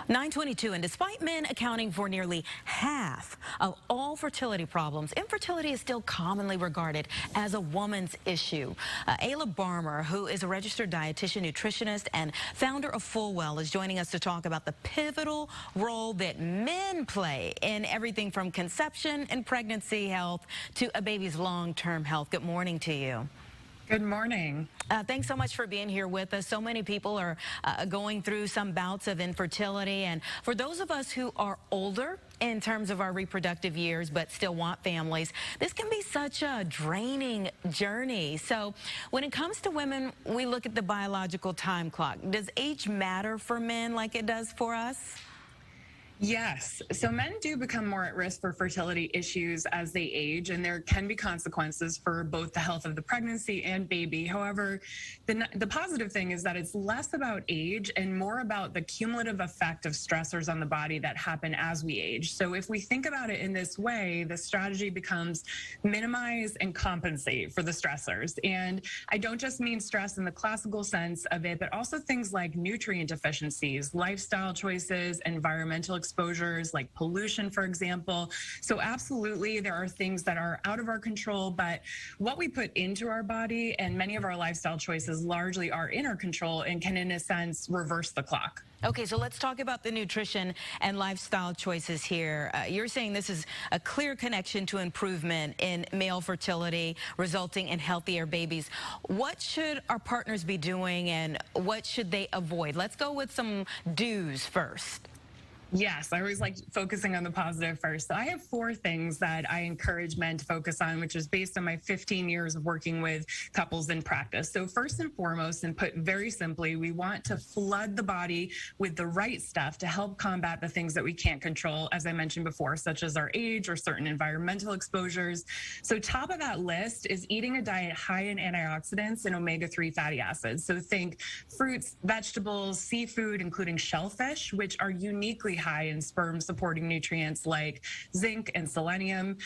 922, and despite men accounting for nearly half of all fertility problems, infertility is still commonly regarded as a woman's issue. Ayla Barmmer, who is a registered dietitian, nutritionist, and founder of FullWell, is joining us to talk about the pivotal role that men play in everything from conception and pregnancy health to a baby's long-term health. Good morning to you. Good morning. Thanks so much for being here with us. So many people are going through some bouts of infertility. And for those of us who are older in terms of our reproductive years but still want families, this can be such a draining journey. So when it comes to women, we look at the biological time clock. Does age matter for men like it does for us? Yes. So men do become more at risk for fertility issues as they age, and there can be consequences for both the health of the pregnancy and baby. However, the positive thing is that it's less about age and more about the cumulative effect of stressors on the body that happen as we age. So if we think about it in this way, the strategy becomes minimize and compensate for the stressors. And I don't just mean stress in the classical sense of it, but also things like nutrient deficiencies, lifestyle choices, environmental exposures like pollution, for example. So absolutely, there are things that are out of our control, but what we put into our body and many of our lifestyle choices largely are in our control and can, in a sense, reverse the clock. Okay, so let's talk about the nutrition and lifestyle choices here. You're saying this is a clear connection to improvement in male fertility, resulting in healthier babies. What should our partners be doing and what should they avoid? Let's go with some do's first. Yes, I always like focusing on the positive first. So I have 4 things that I encourage men to focus on, which is based on my 15 years of working with couples in practice. So first and foremost, and put very simply, we want to flood the body with the right stuff to help combat the things that we can't control, as I mentioned before, such as our age or certain environmental exposures. So top of that list is eating a diet high in antioxidants and omega-3 fatty acids. So think fruits, vegetables, seafood, including shellfish, which are uniquely high in sperm-supporting nutrients like zinc and selenium.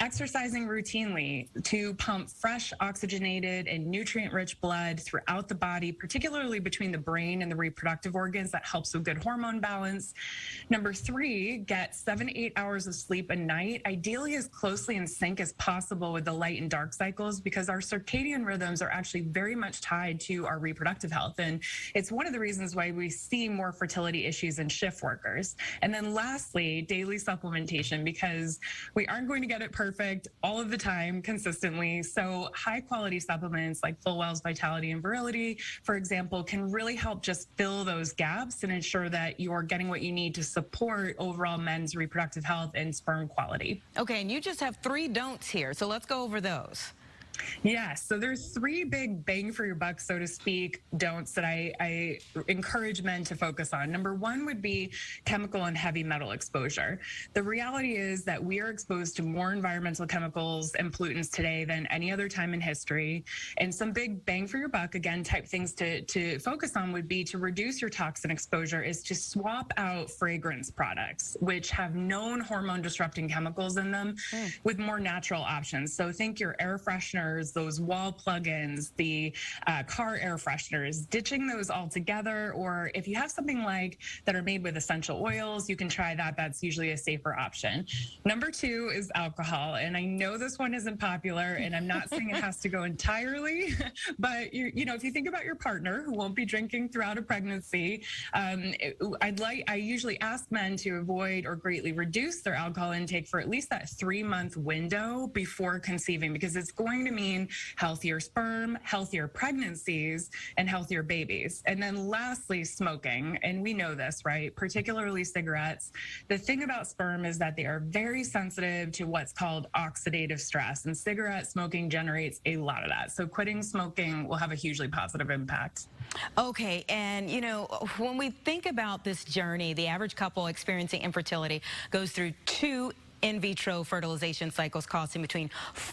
Exercising routinely to pump fresh, oxygenated, and nutrient-rich blood throughout the body, particularly between the brain and the reproductive organs. That helps with good hormone balance. Number 3, get 7 to 8 hours of sleep a night, ideally as closely in sync as possible with the light and dark cycles, because our circadian rhythms are actually very much tied to our reproductive health. And it's one of the reasons why we see more fertility issues in shift workers. And then lastly, daily supplementation, because we aren't going to get it perfect all of the time consistently. So high quality supplements like FullWell's Vitality and Virility, for example, can really help just fill those gaps and ensure that you're getting what you need to support overall men's reproductive health and sperm quality. Okay, and you just have 3 don'ts here, so let's go over those. Yes, so there's 3 big bang for your buck, so to speak, don'ts that I encourage men to focus on. Number 1 would be chemical and heavy metal exposure. The reality is that we are exposed to more environmental chemicals and pollutants today than any other time in history. And some big bang for your buck, again, type things to focus on would be to reduce your toxin exposure is to swap out fragrance products, which have known hormone disrupting chemicals in them, with more natural options. So think your air freshener, those wall plugins, the car air fresheners, ditching those all together. Or if you have something like that are made with essential oils, you can try that. That's usually a safer option. Number 2 is alcohol. And I know this one isn't popular, and I'm not saying it has to go entirely, but you know, if you think about your partner who won't be drinking throughout a pregnancy, I usually ask men to avoid or greatly reduce their alcohol intake for at least that 3-month window before conceiving, because it's going to mean healthier sperm, healthier pregnancies, and healthier babies. And then lastly, smoking. And we know this, right? Particularly cigarettes. The thing about sperm is that they are very sensitive to what's called oxidative stress, and cigarette smoking generates a lot of that. So quitting smoking will have a hugely positive impact. Okay, and you know, when we think about this journey, the average couple experiencing infertility goes through 2 in vitro fertilization cycles costing between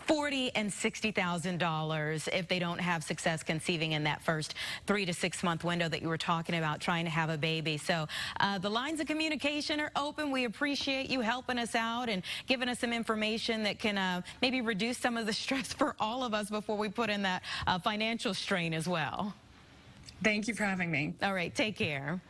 $40,000 and $60,000 if they don't have success conceiving in that first 3 to 6 month window that you were talking about trying to have a baby. So the lines of communication are open. We appreciate you helping us out and giving us some information that can maybe reduce some of the stress for all of us before we put in that financial strain as well. Thank you for having me. All right, take care.